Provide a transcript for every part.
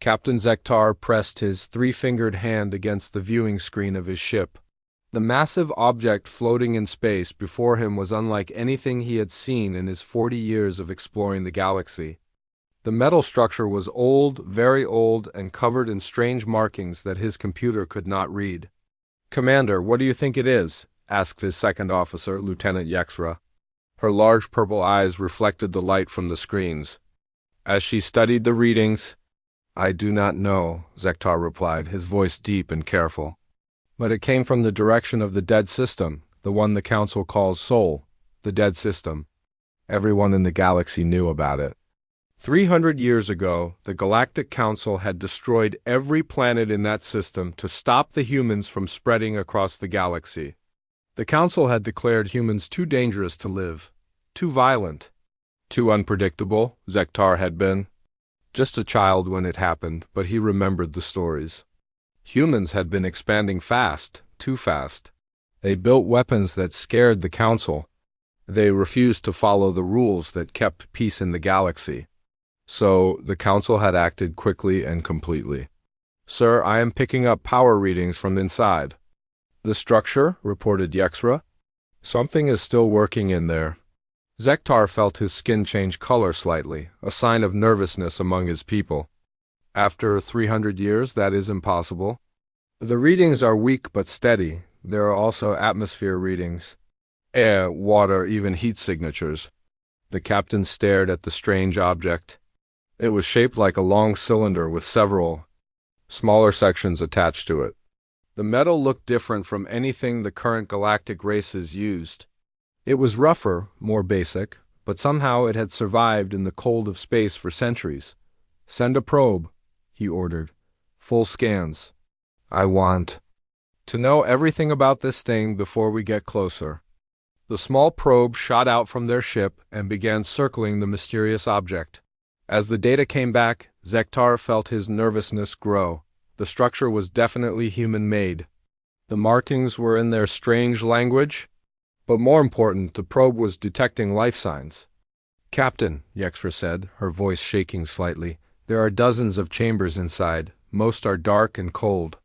Captain Zektar pressed his three-fingered hand against the viewing screen of his ship. The massive object floating in space before him was unlike anything he had seen in his 40 years of exploring the galaxy. The metal structure was old, very old, and covered in strange markings that his computer could not read. "Commander, what do you think it is?" asked his second officer, Lieutenant Yexra. Her large purple eyes reflected the light from the screens. As she studied the readings, "I do not know," Zektar replied, his voice deep and careful. "But it came from the direction of the dead system, the one the Council calls Sol, the dead system. Everyone in the galaxy knew about it. 300 years ago, the Galactic Council had destroyed every planet in that system to stop the humans from spreading across the galaxy. The Council had declared humans too dangerous to live, too violent, too unpredictable. Zektar had been just a child when it happened, but he remembered the stories. Humans had been expanding fast, too fast. They built weapons that scared the Council. They refused to follow the rules that kept peace in the galaxy. So, the Council had acted quickly and completely. "Sir, I am picking up power readings from inside." "The structure," reported Yexra. "Something is still working in there." Zektar felt his skin change color slightly, a sign of nervousness among his people. "After 300 years, that is impossible." "The readings are weak but steady. There are also atmosphere readings. Air, water, even heat signatures." The captain stared at the strange object. It was shaped like a long cylinder with several smaller sections attached to it. The metal looked different from anything the current galactic races used. It was rougher, more basic, but somehow it had survived in the cold of space for centuries. "Send a probe," he ordered. "Full scans. I want to know everything about this thing before we get closer." The small probe shot out from their ship and began circling the mysterious object. As the data came back, Zektar felt his nervousness grow. The structure was definitely human-made. The markings were in their strange language, but more important, the probe was detecting life signs. "Captain," Yexra said, her voice shaking slightly, "there are dozens of chambers inside. Most are dark and cold.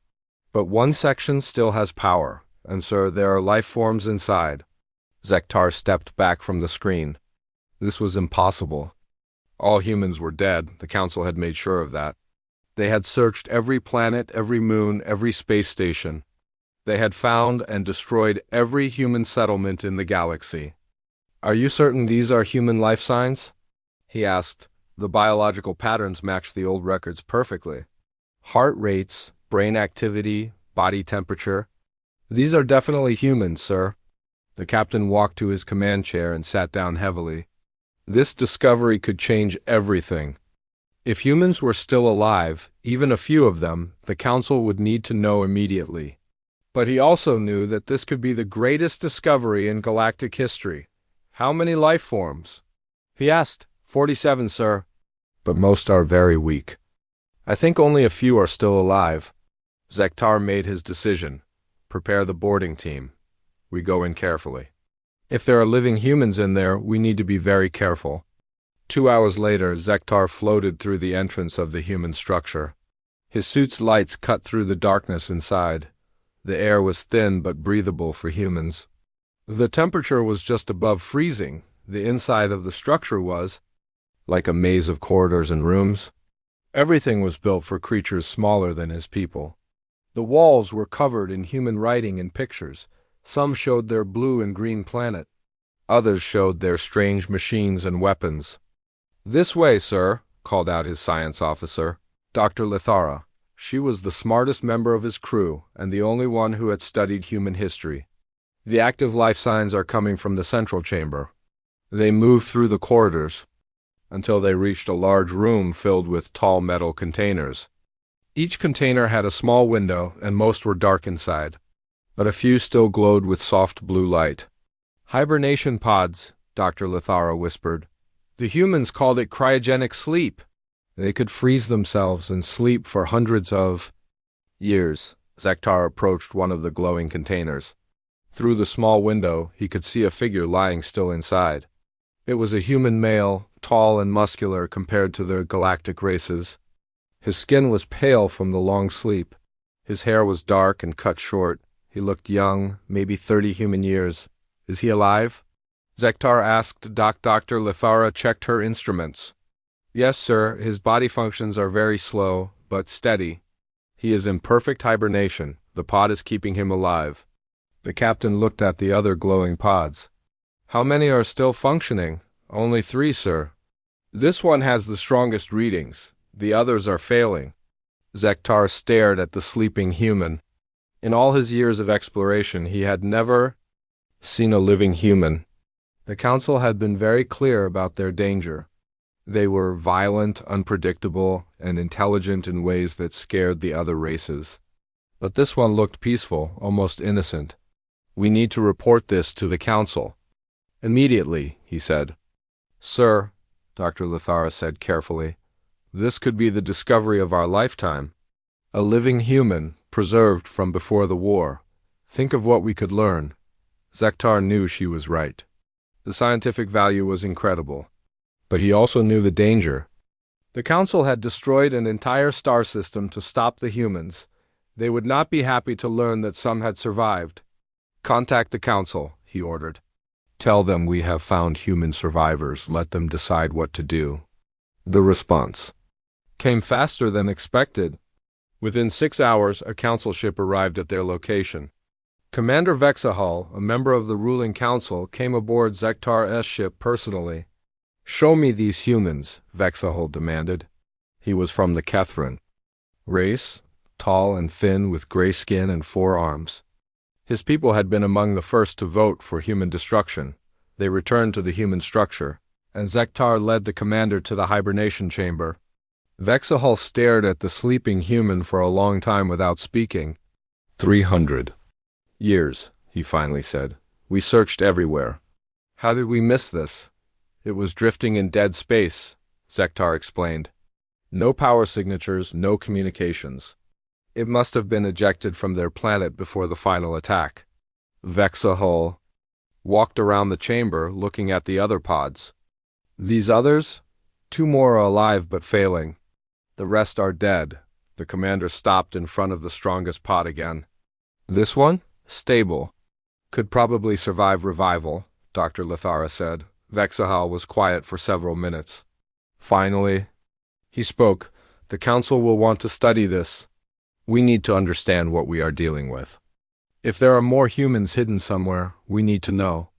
But one section still has power, and sir, there are life forms inside." Zektar stepped back from the screen. This was impossible. All humans were dead. The Council had made sure of that. They had searched every planet, every moon, every space station. They had found and destroyed every human settlement in the galaxy. "Are you certain these are human life signs?" he asked. The biological patterns matched the old records perfectly. Heart rates, brain activity, body temperature. "These are definitely humans, sir." The captain walked to his command chair and sat down heavily. This discovery could change everything. If humans were still alive, even a few of them, the Council would need to know immediately. But he also knew that this could be the greatest discovery in galactic history. "How many life forms?" he asked. 47, sir. "But most are very weak. I think only a few are still alive." Zektar made his decision. "Prepare the boarding team. We go in carefully. If there are living humans in there, we need to be very careful." 2 hours later, Zektar floated through the entrance of the human structure. His suit's lights cut through the darkness inside. The air was thin but breathable for humans. The temperature was just above freezing. The inside of the structure was like a maze of corridors and rooms. Everything was built for creatures smaller than his people. The walls were covered in human writing and pictures. Some showed their blue and green planet. Others showed their strange machines and weapons. "This way, sir," called out his science officer, Dr. Lithara. She was the smartest member of his crew and the only one who had studied human history. "The active life signs are coming from the central chamber." They moved through the corridors until they reached a large room filled with tall metal containers. Each container had a small window and most were dark inside, but a few still glowed with soft blue light. "Hibernation pods," Dr. Lithara whispered. "The humans called it cryogenic sleep. They could freeze themselves and sleep for hundreds of years." Zektar approached one of the glowing containers. Through the small window, he could see a figure lying still inside. It was a human male, tall and muscular compared to the galactic races. His skin was pale from the long sleep. His hair was dark and cut short. He looked young, maybe 30 human years. Is he alive? Zektar asked. Dr. Lithara checked her instruments. Yes, sir, his body functions are very slow, but steady. He is in perfect hibernation. The pod is keeping him alive. The captain looked at the other glowing pods. How many are still functioning? Only 3, sir. This one has the strongest readings. The others are failing. Zektar stared at the sleeping human. In all his years of exploration, he had never seen a living human. The council had been very clear about their danger. They were violent, unpredictable, and intelligent in ways that scared the other races. But this one looked peaceful, almost innocent. We need to report this to the council. Immediately, he said. Sir, Dr. Lithara said carefully, this could be the discovery of our lifetime. A living human, preserved from before the war. Think of what we could learn. Zektar knew she was right. The scientific value was incredible. But he also knew the danger. The council had destroyed an entire star system to stop the humans. They would not be happy to learn that some had survived. Contact the council, he ordered. Tell them we have found human survivors. Let them decide what to do. The response came faster than expected. Within 6 hours, a council ship arrived at their location. Commander Vexahal, a member of the ruling council, came aboard Zektar's ship personally. Show me these humans, Vexahal demanded. He was from the Kethran race, tall and thin with gray skin and 4 arms. His people had been among the first to vote for human destruction. They returned to the human structure, and Zektar led the commander to the hibernation chamber. Vexahal stared at the sleeping human for a long time without speaking. 300 years, he finally said. We searched everywhere. How did we miss this? It was drifting in dead space, Zektar explained. No power signatures, no communications. It must have been ejected from their planet before the final attack. Vexahal walked around the chamber, looking at the other pods. These others? 2 more are alive but failing. The rest are dead. The commander stopped in front of the strongest pod again. This one? Stable. Could probably survive revival, Dr. Lithara said. Vexahal was quiet for several minutes. Finally, he spoke. The council will want to study this. We need to understand what we are dealing with. If there are more humans hidden somewhere, we need to know.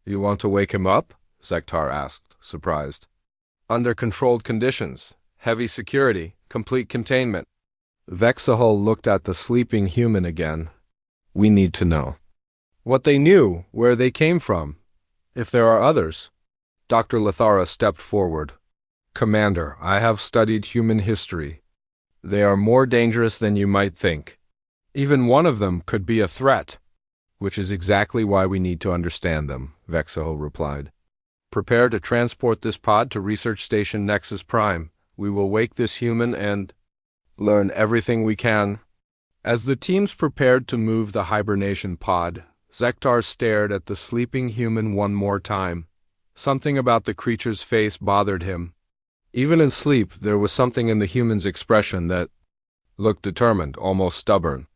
You want to wake him up? Zektar asked, surprised. Under controlled conditions, heavy security, complete containment. Vexahal looked at the sleeping human again. We need to know what they knew, where they came from, if there are others. Dr. Lithara stepped forward. Commander, I have studied human history. They are more dangerous than you might think. Even one of them could be a threat, which is exactly why we need to understand them, Vexahal replied. Prepare to transport this pod to Research Station Nexus Prime. We will wake this human and learn everything we can. As the teams prepared to move the hibernation pod, Zektar stared at the sleeping human one more time. Something about the creature's face bothered him. Even in sleep, there was something in the human's expression that looked determined, almost stubborn.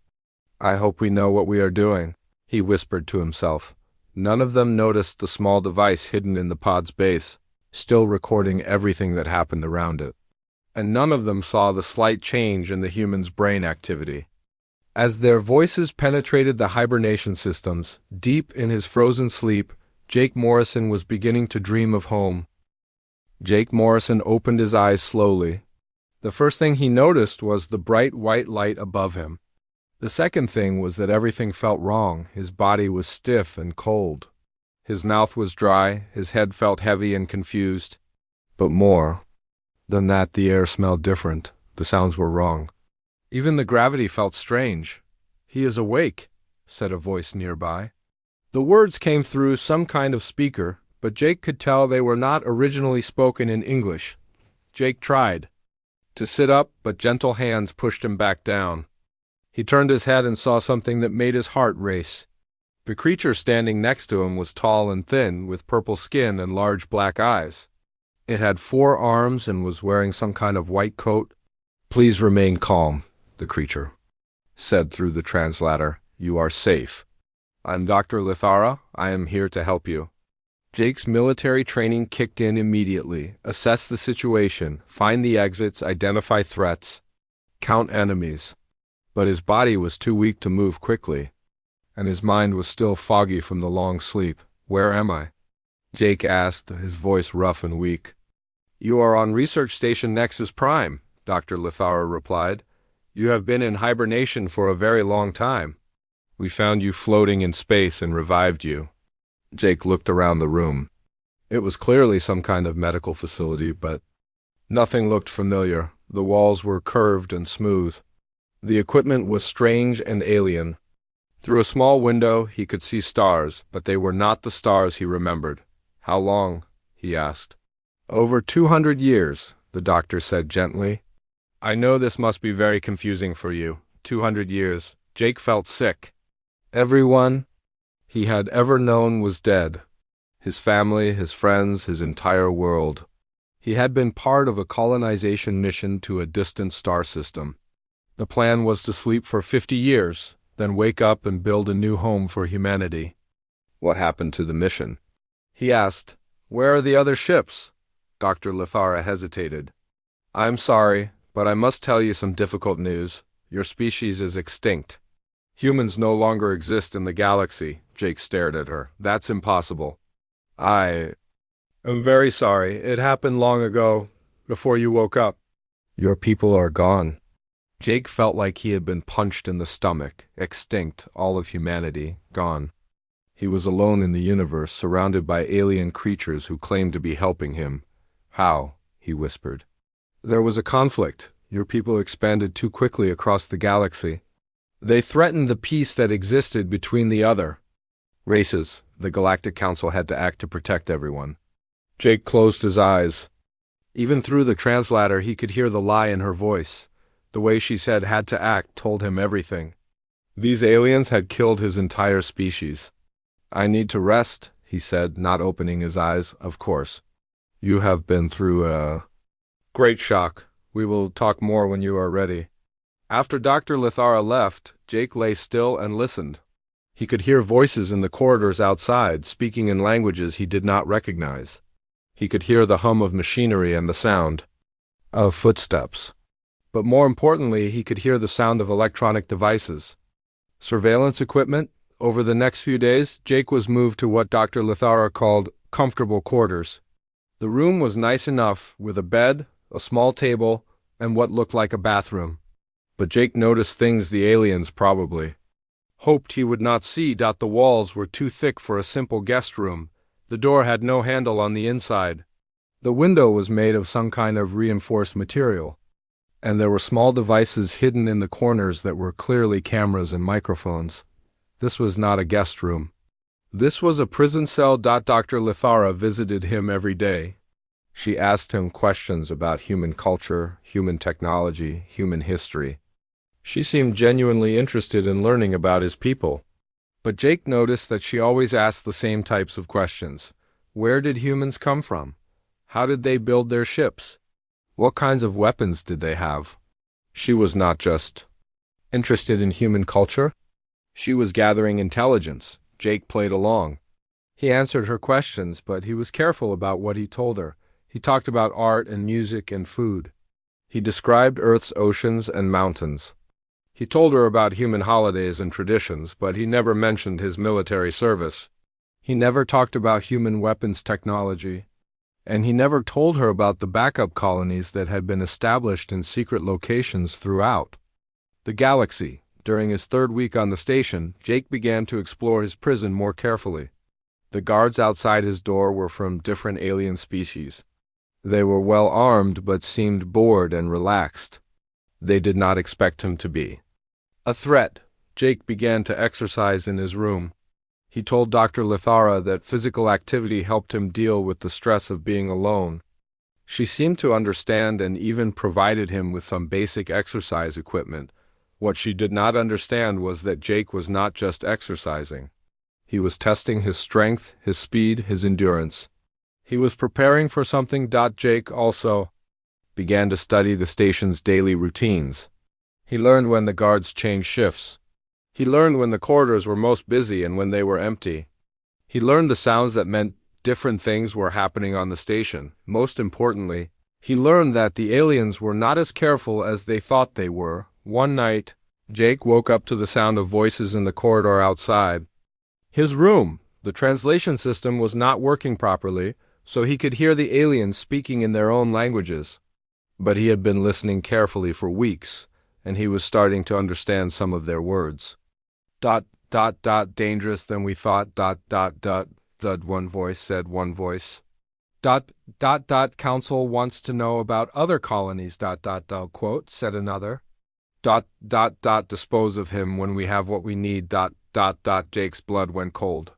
I hope we know what we are doing, he whispered to himself. None of them noticed the small device hidden in the pod's base, still recording everything that happened around it. And none of them saw the slight change in the human's brain activity. As their voices penetrated the hibernation systems, deep in his frozen sleep, Jake Morrison was beginning to dream of home. Jake Morrison opened his eyes slowly. The first thing he noticed was the bright white light above him. The second thing was that everything felt wrong. His body was stiff and cold. His mouth was dry, his head felt heavy and confused. But more than that, the air smelled different. The sounds were wrong. Even the gravity felt strange. He is awake, said a voice nearby. The words came through some kind of speaker, but Jake could tell they were not originally spoken in English. Jake tried to sit up, but gentle hands pushed him back down. He turned his head and saw something that made his heart race. The creature standing next to him was tall and thin, with purple skin and large black eyes. It had 4 arms and was wearing some kind of white coat. Please remain calm, the creature said through the translator. You are safe. I'm Dr. Lithara. I am here to help you. Jake's military training kicked in immediately. Assess the situation, find the exits, identify threats, count enemies. But his body was too weak to move quickly, and his mind was still foggy from the long sleep. Where am I? Jake asked, his voice rough and weak. You are on Research Station Nexus Prime, Dr. Lithara replied. You have been in hibernation for a very long time. We found you floating in space and revived you. Jake looked around the room. It was clearly some kind of medical facility, but nothing looked familiar. The walls were curved and smooth. The equipment was strange and alien. Through a small window, he could see stars, but they were not the stars he remembered. How long? He asked. Over 200 years, the doctor said gently. I know this must be very confusing for you. 200 years. Jake felt sick. Everyone he had ever known was dead. His family, his friends, his entire world. He had been part of a colonization mission to a distant star system. The plan was to sleep for 50 years, then wake up and build a new home for humanity. What happened to the mission? He asked. Where are the other ships? Dr. Lithara hesitated. I'm sorry, but I must tell you some difficult news. Your species is extinct. Humans no longer exist in the galaxy. Jake stared at her. That's impossible. I am very sorry. It happened long ago, before you woke up. Your people are gone. Jake felt like he had been punched in the stomach. Extinct, all of humanity, gone. He was alone in the universe, surrounded by alien creatures who claimed to be helping him. How? He whispered. There was a conflict. Your people expanded too quickly across the galaxy. They threatened the peace that existed between the other races. The Galactic Council had to act to protect everyone. Jake closed his eyes. Even through the translator, he could hear the lie in her voice. The way she said had to act told him everything. These aliens had killed his entire species. I need to rest, he said, not opening his eyes. Of course. You have been through a great shock. We will talk more when you are ready. After Dr. Lithara left, Jake lay still and listened. He could hear voices in the corridors outside, speaking in languages he did not recognize. He could hear the hum of machinery and the sound of footsteps. But more importantly, he could hear the sound of electronic devices. Surveillance equipment. Over the next few days, Jake was moved to what Dr. Lithara called comfortable quarters. The room was nice enough, with a bed, a small table, and what looked like a bathroom. But Jake noticed things the aliens probably hoped he would not see. The walls were too thick for a simple guest room. The door had no handle on the inside. The window was made of some kind of reinforced material, and there were small devices hidden in the corners that were clearly cameras and microphones. This was not a guest room. This was a prison cell. Dr. Lithara visited him every day. She asked him questions about human culture, human technology, human history. She seemed genuinely interested in learning about his people. But Jake noticed that she always asked the same types of questions. Where did humans come from? How did they build their ships? What kinds of weapons did they have? She was not just interested in human culture. She was gathering intelligence. Jake played along. He answered her questions, but he was careful about what he told her. He talked about art and music and food. He described Earth's oceans and mountains. He told her about human holidays and traditions, but he never mentioned his military service. He never talked about human weapons technology. And he never told her about the backup colonies that had been established in secret locations throughout the galaxy. During his third week on the station, Jake began to explore his prison more carefully. The guards outside his door were from different alien species. They were well armed but seemed bored and relaxed. They did not expect him to be a threat. Jake began to exercise in his room. He told Dr. Lithara that physical activity helped him deal with the stress of being alone. She seemed to understand and even provided him with some basic exercise equipment. What she did not understand was that Jake was not just exercising. He was testing his strength, his speed, his endurance. He was preparing for something. Jake also began to study the station's daily routines. He learned when the guards changed shifts. He learned when the corridors were most busy and when they were empty. He learned the sounds that meant different things were happening on the station. Most importantly, he learned that the aliens were not as careful as they thought they were. One night, Jake woke up to the sound of voices in the corridor outside. His room, the translation system, was not working properly, so he could hear the aliens speaking in their own languages. But he had been listening carefully for weeks, and he was starting to understand some of their words. Dangerous than we thought, one voice said, one voice. Council wants to know about other colonies, quote, said another. Dispose of him when we have what we need, Jake's blood went cold.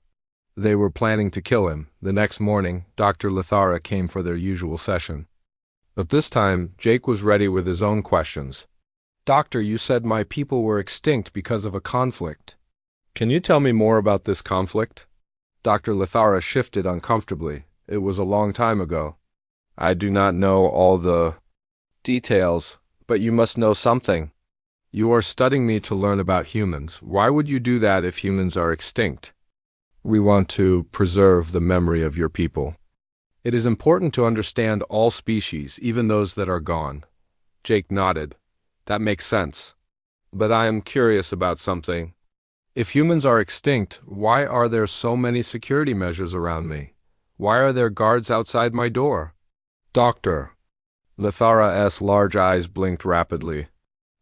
They were planning to kill him. The next morning, Dr. Lithara came for their usual session. But this time, Jake was ready with his own questions. Doctor, you said my people were extinct because of a conflict. Can you tell me more about this conflict? Dr. Lithara shifted uncomfortably. It was a long time ago. I do not know all the details, but you must know something. You are studying me to learn about humans. Why would you do that if humans are extinct? We want to preserve the memory of your people. It is important to understand all species, even those that are gone. Jake nodded. That makes sense. But I am curious about something. If humans are extinct, why are there so many security measures around me? Why are there guards outside my door? Doctor. Lithara's large eyes blinked rapidly.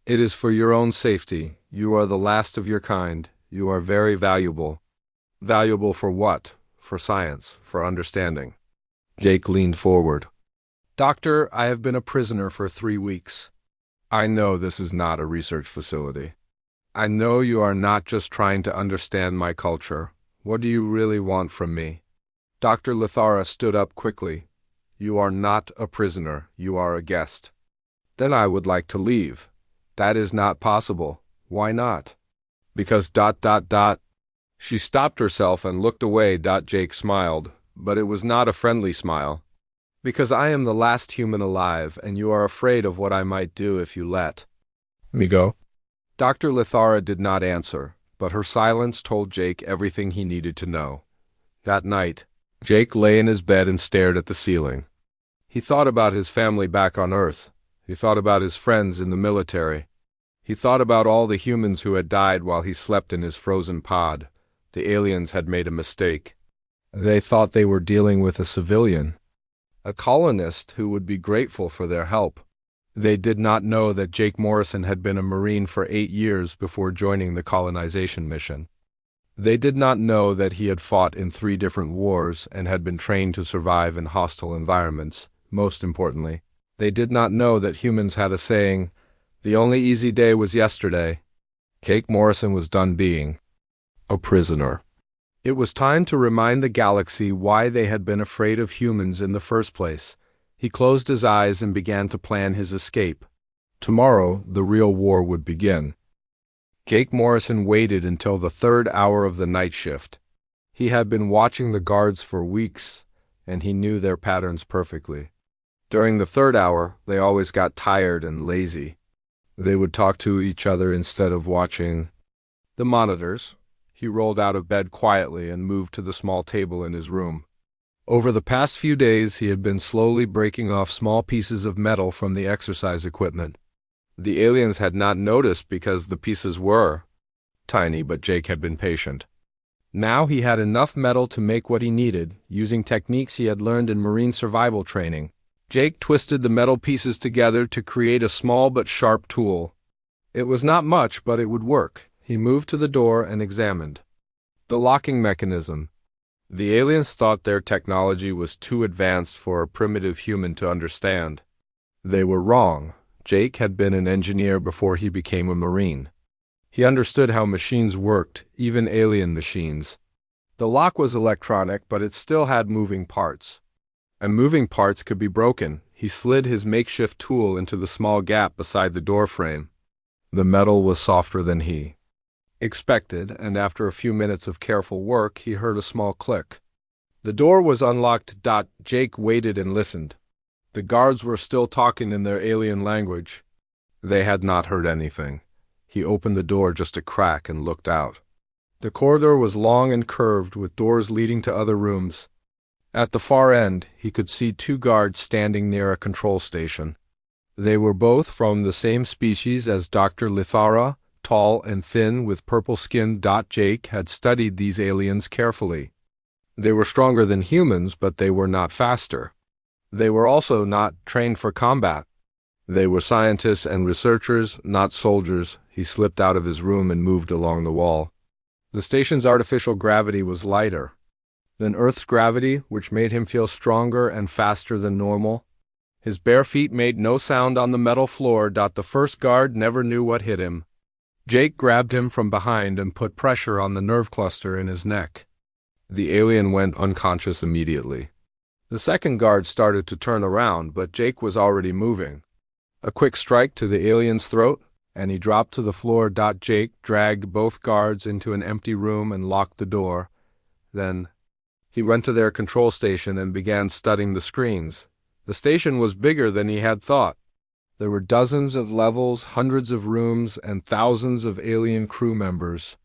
It is for your own safety. You are the last of your kind. You are very valuable. Valuable for what? For science, for understanding. Jake leaned forward. Doctor, I have been a prisoner for 3 weeks. I know this is not a research facility. I know you are not just trying to understand my culture. What do you really want from me? Dr. Lithara stood up quickly. You are not a prisoner. You are a guest. Then I would like to leave. That is not possible. Why not? Because ... She stopped herself and looked away. Jake smiled, but it was not a friendly smile. Because I am the last human alive, and you are afraid of what I might do if you let me go. Dr. Lithara did not answer, but her silence told Jake everything he needed to know. That night, Jake lay in his bed and stared at the ceiling. He thought about his family back on Earth. He thought about his friends in the military. He thought about all the humans who had died while he slept in his frozen pod. The aliens had made a mistake. They thought they were dealing with a civilian, a colonist who would be grateful for their help. They did not know that Jake Morrison had been a Marine for 8 years before joining the colonization mission. They did not know that he had fought in 3 different wars and had been trained to survive in hostile environments. Most importantly, they did not know that humans had a saying, "The only easy day was yesterday." Jake Morrison was done being a prisoner. It was time to remind the galaxy why they had been afraid of humans in the first place. He closed his eyes and began to plan his escape. Tomorrow, the real war would begin. Jake Morrison waited until the 3rd hour of the night shift. He had been watching the guards for weeks, and he knew their patterns perfectly. During the 3rd hour, they always got tired and lazy. They would talk to each other instead of watching the monitors. He rolled out of bed quietly and moved to the small table in his room. Over the past few days, he had been slowly breaking off small pieces of metal from the exercise equipment. The aliens had not noticed because the pieces were tiny, but Jake had been patient. Now he had enough metal to make what he needed, using techniques he had learned in Marine survival training. Jake twisted the metal pieces together to create a small but sharp tool. It was not much, but it would work. He moved to the door and examined the locking mechanism. The aliens thought their technology was too advanced for a primitive human to understand. They were wrong. Jake had been an engineer before he became a Marine. He understood how machines worked, even alien machines. The lock was electronic, but it still had moving parts. And moving parts could be broken. He slid his makeshift tool into the small gap beside the door frame. The metal was softer than he expected, and after a few minutes of careful work, he heard a small click. The door was unlocked. Jake waited and listened. The guards were still talking in their alien language. They had not heard anything. He opened the door just a crack and looked out. The corridor was long and curved, with doors leading to other rooms. At the far end, he could see two guards standing near a control station. They were both from the same species as Dr. Lithara, tall and thin with purple skin. Jake had studied these aliens carefully. They were stronger than humans, but they were not faster. They were also not trained for combat. They were scientists and researchers, not soldiers. He slipped out of his room and moved along the wall. The station's artificial gravity was lighter than Earth's gravity, which made him feel stronger and faster than normal. His bare feet made no sound on the metal floor. The first guard never knew what hit him. Jake grabbed him from behind and put pressure on the nerve cluster in his neck. The alien went unconscious immediately. The second guard started to turn around, but Jake was already moving. A quick strike to the alien's throat, and he dropped to the floor. Jake dragged both guards into an empty room and locked the door. Then he went to their control station and began studying the screens. The station was bigger than he had thought. There were dozens of levels, hundreds of rooms, and thousands of alien crew members.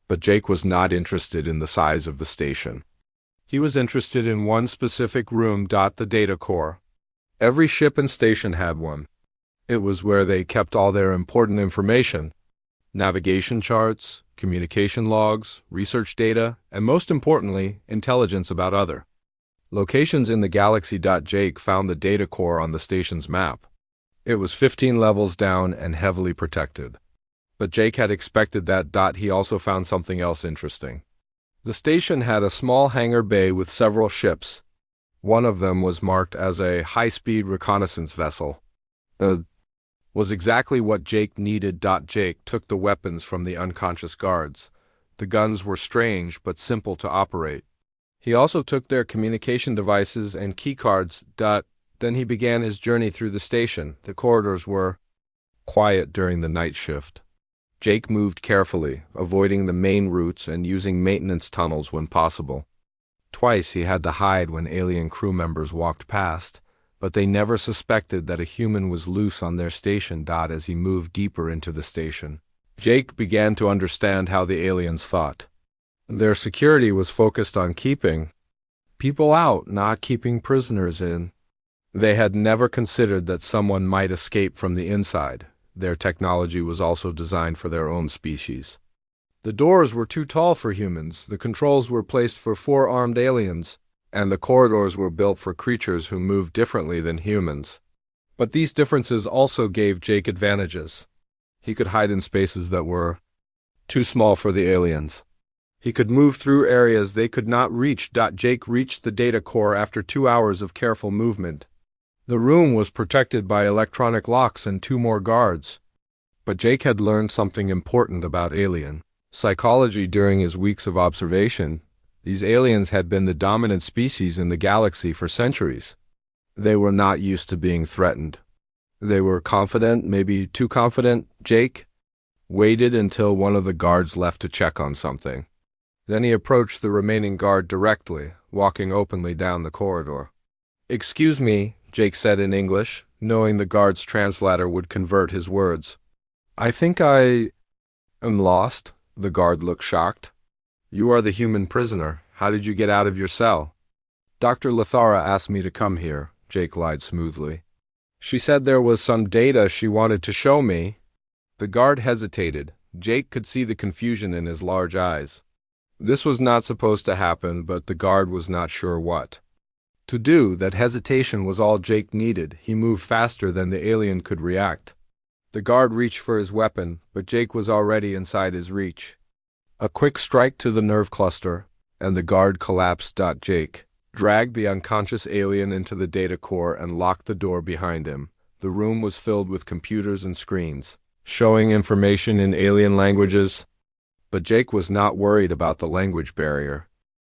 But Jake was not interested in the size of the station. He was interested in one specific room. The data core. Every ship and station had one. It was where they kept all their important information: navigation charts, communication logs, research data, and most importantly, intelligence about other locations in the galaxy. Jake found the data core on the station's map. It was 15 levels down and heavily protected. But Jake had expected that. He also found something else interesting. The station had a small hangar bay with several ships. One of them was marked as a high-speed reconnaissance vessel. Was exactly what Jake needed. Jake took the weapons from the unconscious guards. The guns were strange but simple to operate. He also took their communication devices and keycards. Then he began his journey through the station. The corridors were quiet during the night shift. Jake moved carefully, avoiding the main routes and using maintenance tunnels when possible. Twice he had to hide when alien crew members walked past, but they never suspected that a human was loose on their station. As he moved deeper into the station, Jake began to understand how the aliens thought. Their security was focused on keeping people out, not keeping prisoners in. They had never considered that someone might escape from the inside. Their technology was also designed for their own species. The doors were too tall for humans, the controls were placed for 4 armed aliens, and the corridors were built for creatures who moved differently than humans. But these differences also gave Jake advantages. He could hide in spaces that were too small for the aliens. He could move through areas they could not reach. Jake reached the data core after 2 hours of careful movement. The room was protected by electronic locks and 2 more guards. But Jake had learned something important about alien psychology during his weeks of observation. These aliens had been the dominant species in the galaxy for centuries. They were not used to being threatened. They were confident, maybe too confident. Jake waited until one of the guards left to check on something. Then he approached the remaining guard directly, walking openly down the corridor. "Excuse me," Jake said in English, knowing the guard's translator would convert his words. "I think I am lost." The guard looked shocked. "You are the human prisoner. How did you get out of your cell?" "Dr. Lithara asked me to come here," Jake lied smoothly. "She said there was some data she wanted to show me." The guard hesitated. Jake could see the confusion in his large eyes. This was not supposed to happen, but the guard was not sure what to do. That hesitation was all Jake needed. He moved faster than the alien could react. The guard reached for his weapon, but Jake was already inside his reach. A quick strike to the nerve cluster, and the guard collapsed. Jake dragged the unconscious alien into the data core and locked the door behind him. The room was filled with computers and screens, showing information in alien languages. But Jake was not worried about the language barrier.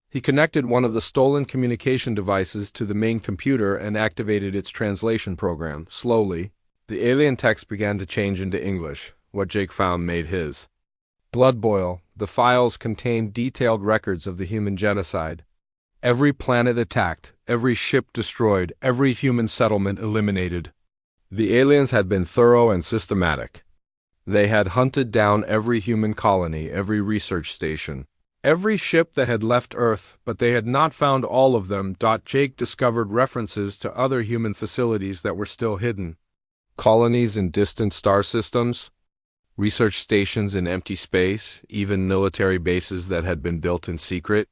He connected one of the stolen communication devices to the main computer and activated its translation program. Slowly, the alien text began to change into English. What Jake found made his blood boil. The files contained detailed records of the human genocide. Every planet attacked, every ship destroyed, every human settlement eliminated. The aliens had been thorough and systematic. They had hunted down every human colony, every research station, every ship that had left Earth, but they had not found all of them. Jake discovered references to other human facilities that were still hidden. Colonies in distant star systems, research stations in empty space, even military bases that had been built in secret.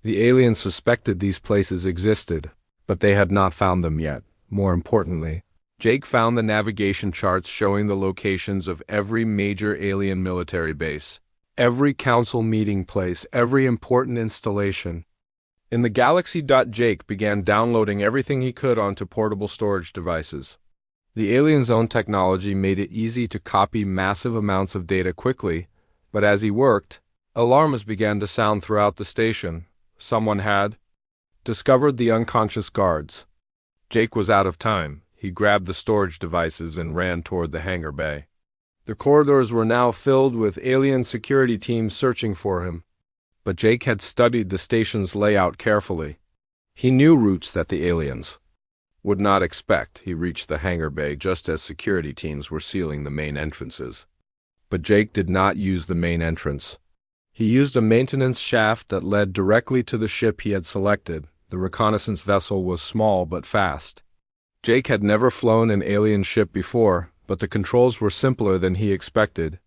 The aliens suspected these places existed, but they had not found them yet. More importantly, Jake found the navigation charts showing the locations of every major alien military base, every council meeting place, every important installation. In the galaxy. Jake began downloading everything he could onto portable storage devices. The aliens' own technology made it easy to copy massive amounts of data quickly, but as he worked, alarms began to sound throughout the station. Someone had discovered the unconscious guards. Jake was out of time. He grabbed the storage devices and ran toward the hangar bay. The corridors were now filled with alien security teams searching for him. But Jake had studied the station's layout carefully. He knew routes that the aliens would not expect. He reached the hangar bay just as security teams were sealing the main entrances. But Jake did not use the main entrance. He used a maintenance shaft that led directly to the ship he had selected. The reconnaissance vessel was small but fast. Jake had never flown an alien ship before, but the controls were simpler than he expected.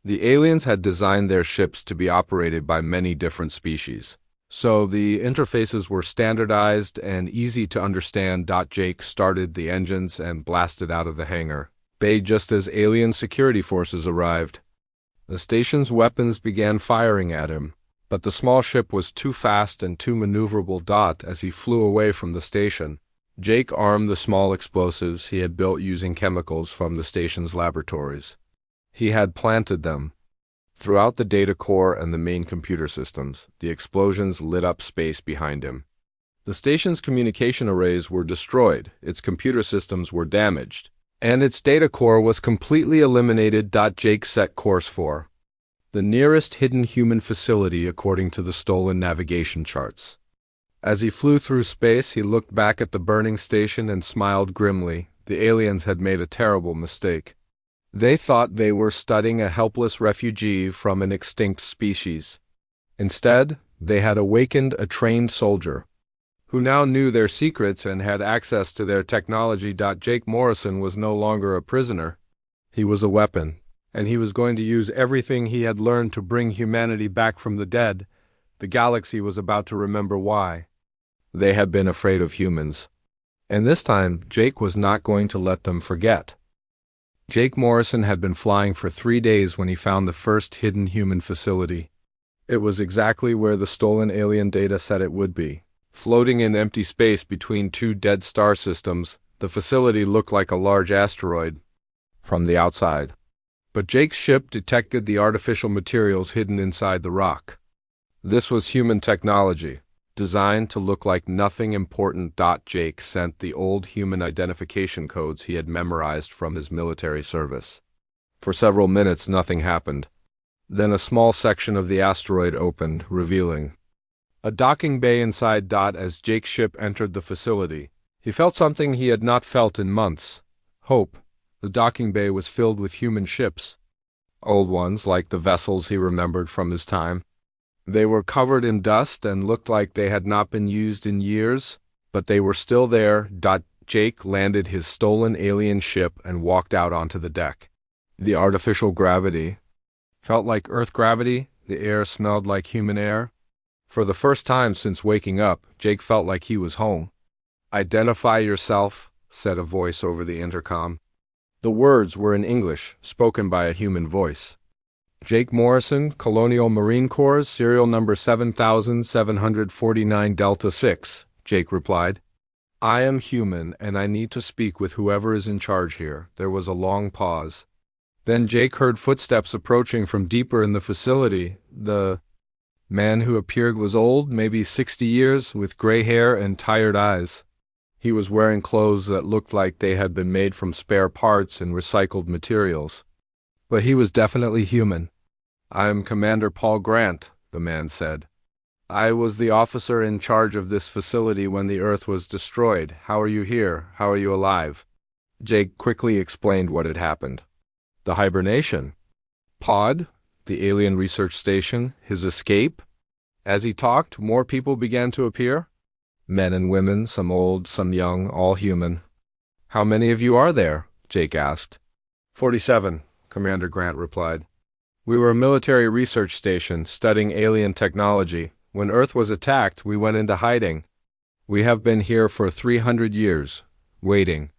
The aliens had designed their ships to be operated by many different species, so the interfaces were standardized and easy to understand. Jake started the engines and blasted out of the hangar bay just as alien security forces arrived. The station's weapons began firing at him, but the small ship was too fast and too maneuverable. As he flew away from the station, Jake armed the small explosives he had built using chemicals from the station's laboratories. He had planted them throughout the data core and the main computer systems. The explosions lit up space behind him. The station's communication arrays were destroyed, its computer systems were damaged, and its data core was completely eliminated. Jake set course for the nearest hidden human facility according to the stolen navigation charts. As he flew through space, he looked back at the burning station and smiled grimly. The aliens had made a terrible mistake. They thought they were studying a helpless refugee from an extinct species. Instead, they had awakened a trained soldier who now knew their secrets and had access to their technology. Jake Morrison was no longer a prisoner. He was a weapon, and he was going to use everything he had learned to bring humanity back from the dead. The galaxy was about to remember why they had been afraid of humans. And this time, Jake was not going to let them forget. Jake Morrison had been flying for 3 days when he found the first hidden human facility. It was exactly where the stolen alien data said it would be. Floating in empty space between two dead star systems, the facility looked like a large asteroid from the outside. But Jake's ship detected the artificial materials hidden inside the rock. This was human technology, designed to look like nothing important. Jake sent the old human identification codes he had memorized from his military service. For several minutes, nothing happened. Then a small section of the asteroid opened, revealing a docking bay inside. As Jake's ship entered the facility, he felt something he had not felt in months: hope. The docking bay was filled with human ships, old ones like the vessels he remembered from his time. They were covered in dust and looked like they had not been used in years, but they were still there. Jake landed his stolen alien ship and walked out onto the deck. The artificial gravity felt like Earth gravity. The air smelled like human air. For the first time since waking up, Jake felt like he was home. "Identify yourself," said a voice over the intercom. The words were in English, spoken by a human voice. "Jake Morrison, Colonial Marine Corps, serial number 7749 Delta 6, Jake replied. "I am human, and I need to speak with whoever is in charge here." There was a long pause. Then Jake heard footsteps approaching from deeper in the facility. The man who appeared was old, maybe 60 years, with gray hair and tired eyes. He was wearing clothes that looked like they had been made from spare parts and recycled materials. But he was definitely human. "I am Commander Paul Grant," the man said. I was the officer in charge of this facility when the Earth was destroyed. How are you here? How are you alive? Jake quickly explained what had happened. The hibernation. Pod, the alien research station, his escape. As he talked, more people began to appear. Men and women, some old, some young, all human. How many of you are there? Jake asked. 47, Commander Grant replied. We were a military research station studying alien technology. When Earth was attacked, we went into hiding. We have been here for 300 years, waiting.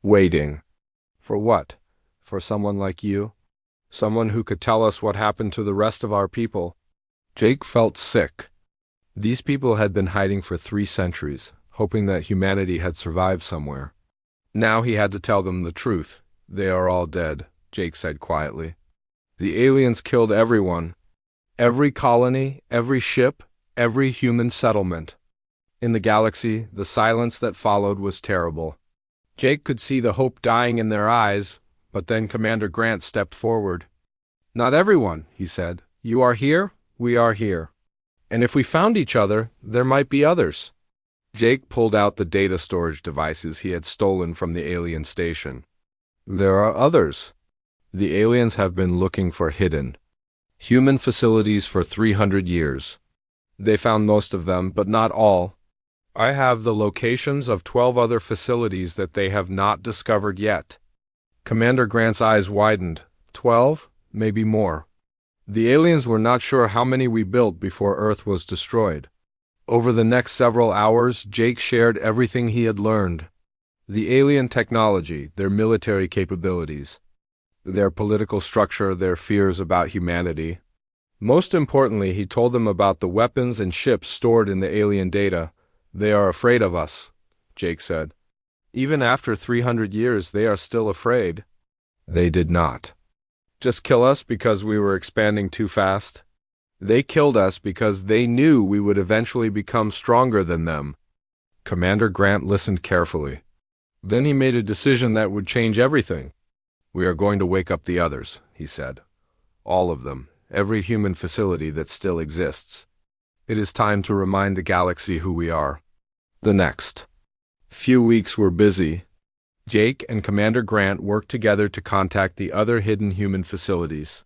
Waiting. For what? For someone like you? Someone who could tell us what happened to the rest of our people. Jake felt sick. These people had been hiding for 3 centuries, hoping that humanity had survived somewhere. Now he had to tell them the truth. They are all dead, Jake said quietly. The aliens killed everyone. Every colony, every ship, every human settlement. In the galaxy, the silence that followed was terrible. Jake could see the hope dying in their eyes, but then Commander Grant stepped forward. Not everyone, he said. You are here, we are here. And if we found each other, there might be others. Jake pulled out the data storage devices he had stolen from the alien station. There are others. The aliens have been looking for hidden human facilities for 300 years. They found most of them, but not all. I have the locations of 12 other facilities that they have not discovered yet. Commander Grant's eyes widened. 12? Maybe more. The aliens were not sure how many we built before Earth was destroyed. Over the next several hours, Jake shared everything he had learned. The alien technology, their military capabilities, their political structure, their fears about humanity. Most importantly, he told them about the weapons and ships stored in the alien data. They are afraid of us, Jake said. Even after 300 years, they are still afraid. They did not just kill us because we were expanding too fast. They killed us because they knew we would eventually become stronger than them. Commander Grant listened carefully. Then he made a decision that would change everything. We are going to wake up the others, he said. All of them, every human facility that still exists. It is time to remind the galaxy who we are. The next few weeks were busy. Jake and Commander Grant worked together to contact the other hidden human facilities.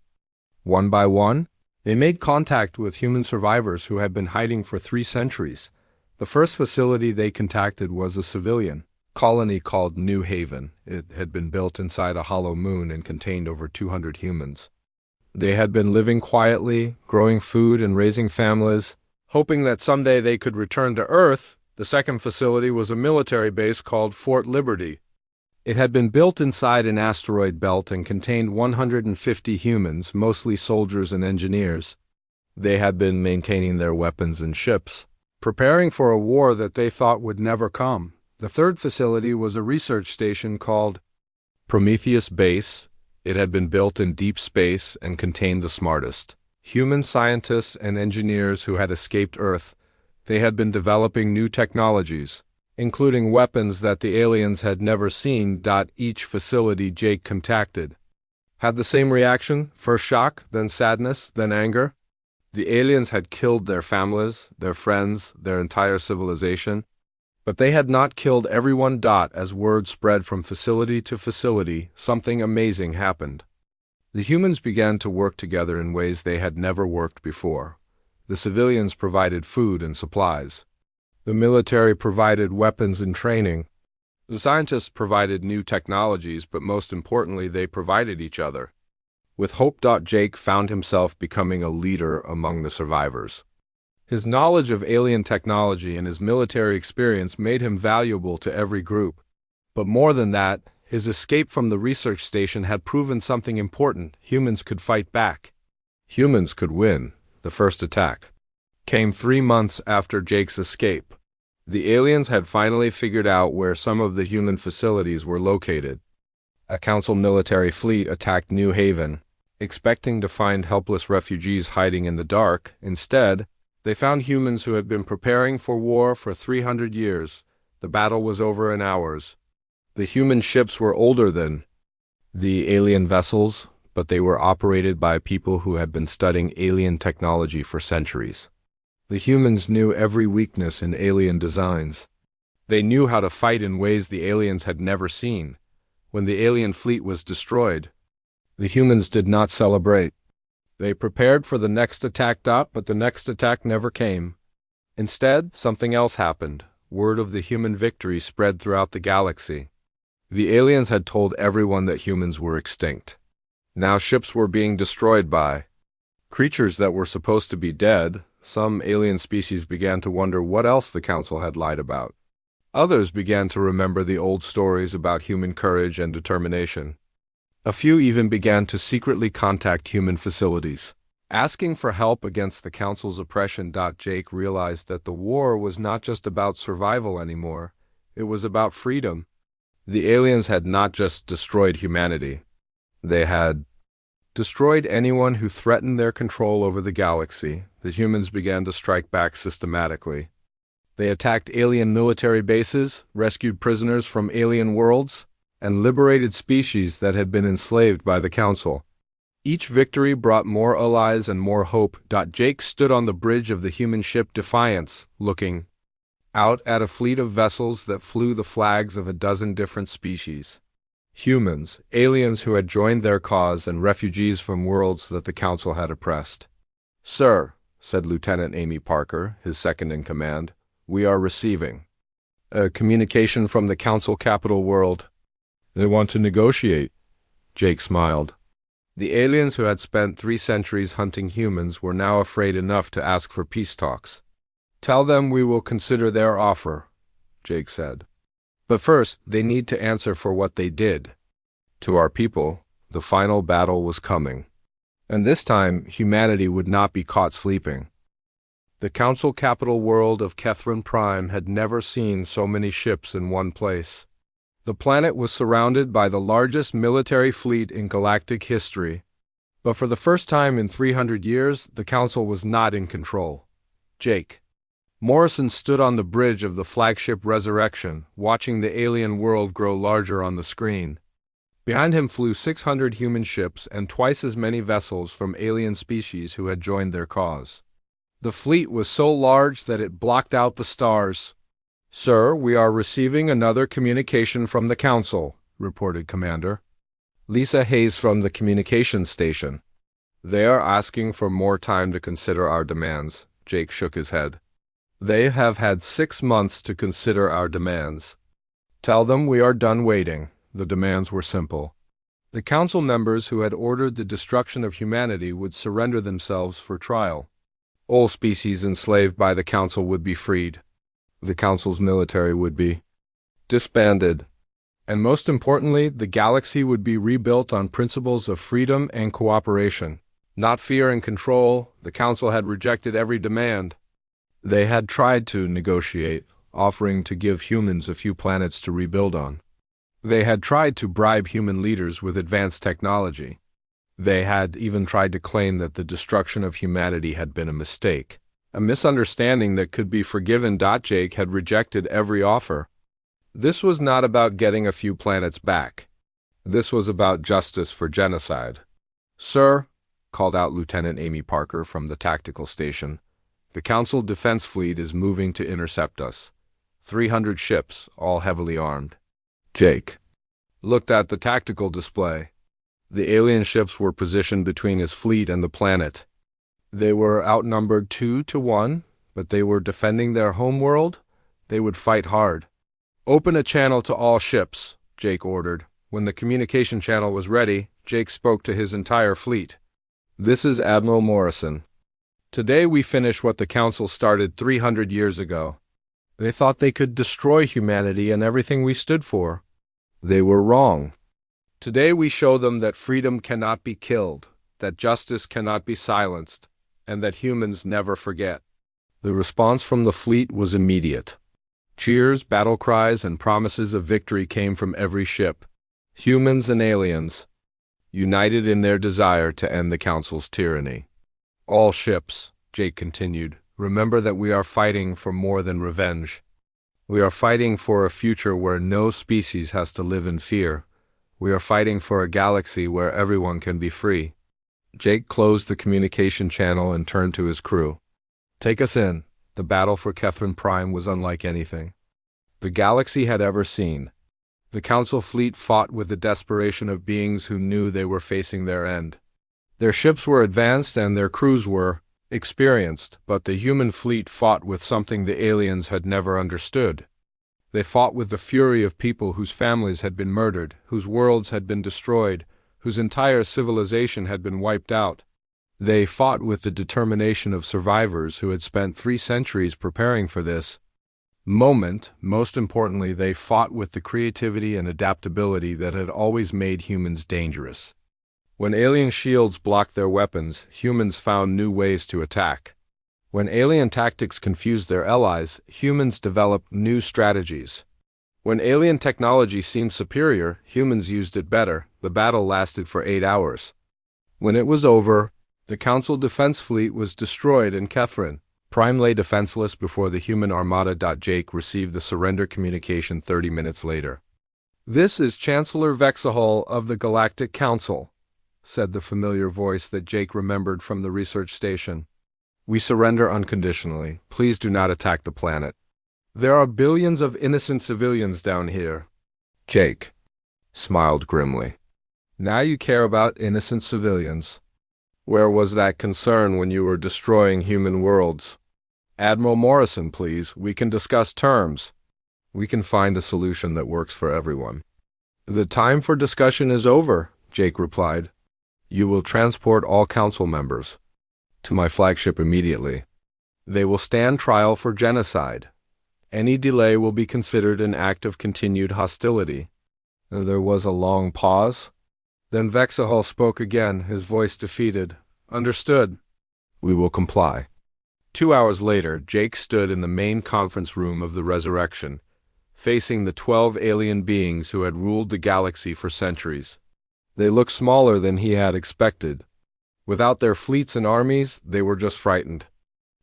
One by one, they made contact with human survivors who had been hiding for 3 centuries. The first facility they contacted was a civilian colony called New Haven. It had been built inside a hollow moon and contained over 200 humans. They had been living quietly, growing food and raising families, hoping that someday they could return to Earth. The second facility was a military base called Fort Liberty. It had been built inside an asteroid belt and contained 150 humans, mostly soldiers and engineers. They had been maintaining their weapons and ships, preparing for a war that they thought would never come. The third facility was a research station called Prometheus Base. It had been built in deep space and contained the smartest human scientists and engineers who had escaped Earth. They had been developing new technologies, including weapons that the aliens had never seen. Each facility Jake contacted had the same reaction: first shock, then sadness, then anger. The aliens had killed their families, their friends, their entire civilization. But they had not killed everyone. As word spread from facility to facility, something amazing happened. The humans began to work together in ways they had never worked before. The civilians provided food and supplies. The military provided weapons and training. The scientists provided new technologies, but most importantly, they provided each other. With hope, Jake found himself becoming a leader among the survivors. His knowledge of alien technology and his military experience made him valuable to every group. But more than that, his escape from the research station had proven something important. Humans could fight back. Humans could win. The first attack came 3 months after Jake's escape. The aliens had finally figured out where some of the human facilities were located. A council military fleet attacked New Haven, expecting to find helpless refugees hiding in the dark. Instead, they found humans who had been preparing for war for 300 years. The battle was over in hours. The human ships were older than the alien vessels, but they were operated by people who had been studying alien technology for centuries. The humans knew every weakness in alien designs. They knew how to fight in ways the aliens had never seen. When the alien fleet was destroyed, the humans did not celebrate. They prepared for the next attack. But the next attack never came. Instead, something else happened. Word of the human victory spread throughout the galaxy. The aliens had told everyone that humans were extinct. Now ships were being destroyed by creatures that were supposed to be dead. Some alien species began to wonder what else the Council had lied about. Others began to remember the old stories about human courage and determination. A few even began to secretly contact human facilities, asking for help against the Council's oppression. Jake realized that the war was not just about survival anymore, it was about freedom. The aliens had not just destroyed humanity, they had destroyed anyone who threatened their control over the galaxy. The humans began to strike back systematically. They attacked alien military bases, rescued prisoners from alien worlds, and liberated species that had been enslaved by the Council. Each victory brought more allies and more hope. Jake stood on the bridge of the human ship Defiance, looking out at a fleet of vessels that flew the flags of a dozen different species. Humans, aliens who had joined their cause, and refugees from worlds that the Council had oppressed. "Sir," said Lieutenant Amy Parker, his second-in-command, "we are receiving a communication from the Council Capital World. They want to negotiate." Jake smiled. The aliens who had spent 3 centuries hunting humans were now afraid enough to ask for peace talks. "Tell them we will consider their offer," Jake said. "But first, they need to answer for what they did to our people." The final battle was coming. And this time, humanity would not be caught sleeping. The Council Capital World of Kethrin Prime had never seen so many ships in one place. The planet was surrounded by the largest military fleet in galactic history. But for the first time in 300 years, the Council was not in control. Jake Morrison stood on the bridge of the flagship Resurrection, watching the alien world grow larger on the screen. Behind him flew 600 human ships and twice as many vessels from alien species who had joined their cause. The fleet was so large that it blocked out the stars. "Sir, we are receiving another communication from the Council," reported Commander Lisa Hayes from the communications station. "They are asking for more time to consider our demands." Jake shook his head. "They have had 6 months to consider our demands. Tell them we are done waiting." The demands were simple. The Council members who had ordered the destruction of humanity would surrender themselves for trial. All species enslaved by the Council would be freed. The Council's military would be disbanded. And most importantly, the galaxy would be rebuilt on principles of freedom and cooperation, not fear and control. The Council had rejected every demand. They had tried to negotiate, offering to give humans a few planets to rebuild on. They had tried to bribe human leaders with advanced technology. They had even tried to claim that the destruction of humanity had been a mistake, a misunderstanding that could be forgiven. Jake had rejected every offer. This was not about getting a few planets back. This was about justice for genocide. "Sir," called out Lieutenant Amy Parker from the tactical station, "the Council Defense Fleet is moving to intercept us. 300 ships, all heavily armed." Jake looked at the tactical display. The alien ships were positioned between his fleet and the planet. They were outnumbered 2 to 1, but they were defending their homeworld. They would fight hard. "Open a channel to all ships," Jake ordered. When the communication channel was ready, Jake spoke to his entire fleet. "This is Admiral Morrison. Today we finish what the Council started 300 years ago. They thought they could destroy humanity and everything we stood for. They were wrong. Today we show them that freedom cannot be killed, that justice cannot be silenced, and that humans never forget." The response from the fleet was immediate. Cheers, battle cries, and promises of victory came from every ship. Humans and aliens, united in their desire to end the Council's tyranny. "All ships," Jake continued, "remember that we are fighting for more than revenge. We are fighting for a future where no species has to live in fear. We are fighting for a galaxy where everyone can be free." Jake closed the communication channel and turned to his crew. Take us in. The battle for Kethrin Prime was unlike anything the galaxy had ever seen. The Council fleet fought with the desperation of beings who knew they were facing their end. Their ships were advanced and their crews were experienced, but the human fleet fought with something the aliens had never understood. They fought with the fury of people whose families had been murdered, whose worlds had been destroyed, whose entire civilization had been wiped out. They fought with the determination of survivors who had spent 3 centuries preparing for this moment. Most importantly, they fought with the creativity and adaptability that had always made humans dangerous. When alien shields blocked their weapons, humans found new ways to attack. When alien tactics confused their allies, humans developed new strategies. When alien technology seemed superior, humans used it better. The battle lasted for 8 hours. When it was over, the Council defense fleet was destroyed in Kethrin. Prime lay defenseless before the human armada. Jake received the surrender communication 30 minutes later. "This is Chancellor Vexahol of the Galactic Council," said the familiar voice that Jake remembered from the research station. "We surrender unconditionally. Please do not attack the planet. There are billions of innocent civilians down here." Jake smiled grimly. "Now you care about innocent civilians. Where was that concern when you were destroying human worlds? Admiral Morrison, please. We can discuss terms. We can find a solution that works for everyone." "The time for discussion is over," Jake replied. "You will transport all council members to my flagship immediately. They will stand trial for genocide. Any delay will be considered an act of continued hostility." There was a long pause. Then Vexahol spoke again, his voice defeated. "Understood. We will comply." 2 hours later, Jake stood in the main conference room of the Resurrection, facing the 12 alien beings who had ruled the galaxy for centuries. They looked smaller than he had expected. Without their fleets and armies, they were just frightened.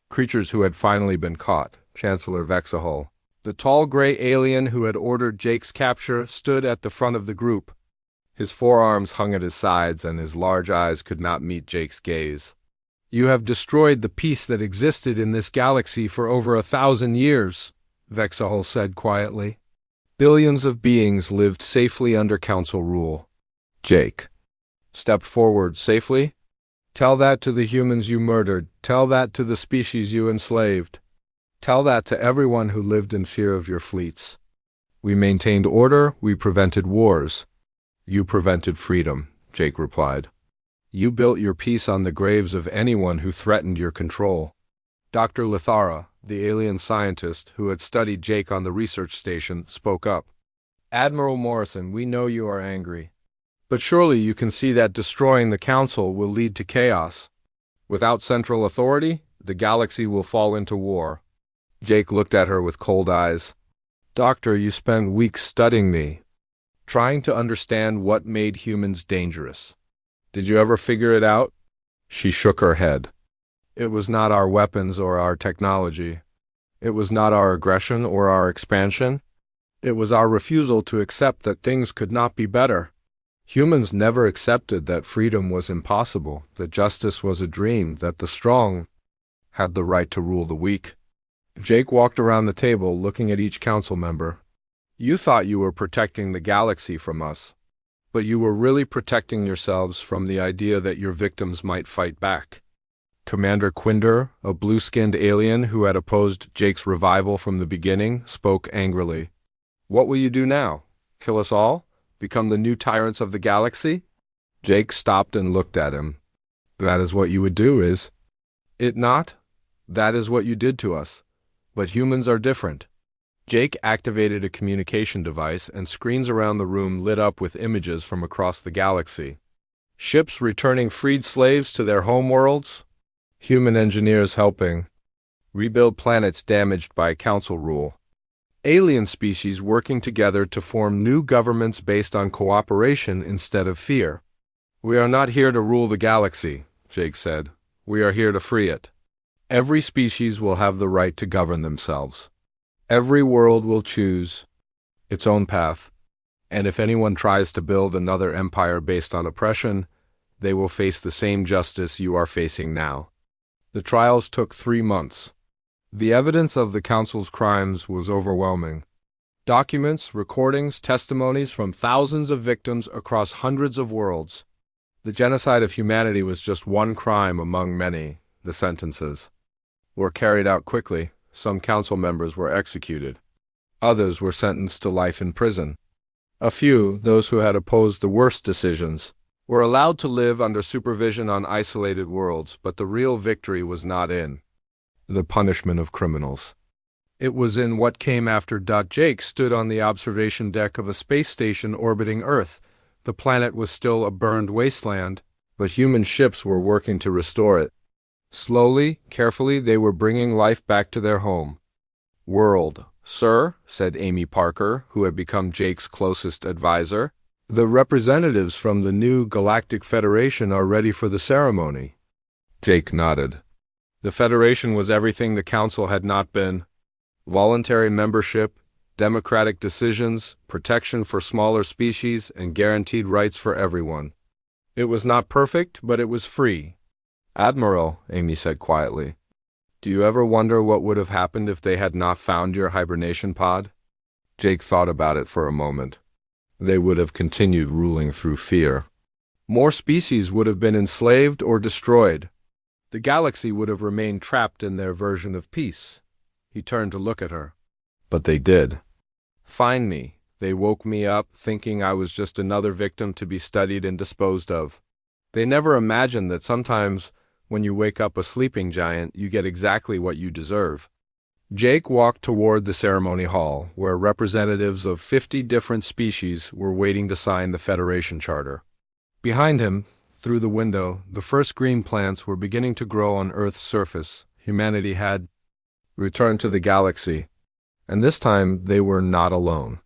Creatures who had finally been caught. Chancellor Vexahol, the tall gray alien who had ordered Jake's capture, stood at the front of the group. His forearms hung at his sides, and his large eyes could not meet Jake's gaze. "You have destroyed the peace that existed in this galaxy for over 1,000 years, Vexahol said quietly. "Billions of beings lived safely under Council rule." Jake stepped forward safely. "Tell that to the humans you murdered. Tell that to the species you enslaved. Tell that to everyone who lived in fear of your fleets. We maintained order, we prevented wars. You prevented freedom," Jake replied. "You built your peace on the graves of anyone who threatened your control." Dr. Lithara, the alien scientist who had studied Jake on the research station, spoke up. "Admiral Morrison, we know you are angry. But surely you can see that destroying the Council will lead to chaos. Without central authority, the galaxy will fall into war." Jake looked at her with cold eyes. "Doctor, you spent weeks studying me, trying to understand what made humans dangerous. Did you ever figure it out?" She shook her head. "It was not our weapons or our technology. It was not our aggression or our expansion. It was our refusal to accept that things could not be better. Humans never accepted that freedom was impossible, that justice was a dream, that the strong had the right to rule the weak." Jake walked around the table, looking at each council member. "You thought you were protecting the galaxy from us, but you were really protecting yourselves from the idea that your victims might fight back." Commander Quinder, a blue-skinned alien who had opposed Jake's revival from the beginning, spoke angrily. "What will you do now? Kill us all? Become the new tyrants of the galaxy?" Jake stopped and looked at him. "That is what you would do, is it not? That is what you did to us. But humans are different." Jake activated a communication device, and screens around the room lit up with images from across the galaxy. Ships returning freed slaves to their homeworlds, human engineers helping rebuild planets damaged by Council rule, alien species working together to form new governments based on cooperation instead of fear. "We are not here to rule the galaxy," Jake said. "We are here to free it. Every species will have the right to govern themselves. Every world will choose its own path, and if anyone tries to build another empire based on oppression, they will face the same justice you are facing now." The trials took 3 months. The evidence of the Council's crimes was overwhelming. Documents, recordings, testimonies from thousands of victims across hundreds of worlds. The genocide of humanity was just one crime among many. The sentences were carried out quickly. Some council members were executed. Others were sentenced to life in prison. A few, those who had opposed the worst decisions, were allowed to live under supervision on isolated worlds, but the real victory was not in the punishment of criminals. It was in what came after. Jake stood on the observation deck of a space station orbiting Earth. The planet was still a burned wasteland, but human ships were working to restore it. Slowly, carefully, they were bringing life back to their home world. "Sir," said Amy Parker, who had become Jake's closest advisor, "the representatives from the new Galactic Federation are ready for the ceremony." Jake nodded. The Federation was everything the Council had not been: voluntary membership, democratic decisions, protection for smaller species, and guaranteed rights for everyone. It was not perfect, but it was free. "Admiral," Amy said quietly, "do you ever wonder what would have happened if they had not found your hibernation pod?" Jake thought about it for a moment. They would have continued ruling through fear. More species would have been enslaved or destroyed. The galaxy would have remained trapped in their version of peace. He turned to look at her. "But they did find me. They woke me up, thinking I was just another victim to be studied and disposed of. They never imagined that sometimes, when you wake up a sleeping giant, you get exactly what you deserve." Jake walked toward the ceremony hall, where representatives of 50 different species were waiting to sign the Federation Charter. Behind him, through the window, the first green plants were beginning to grow on Earth's surface. Humanity had returned to the galaxy, and this time they were not alone.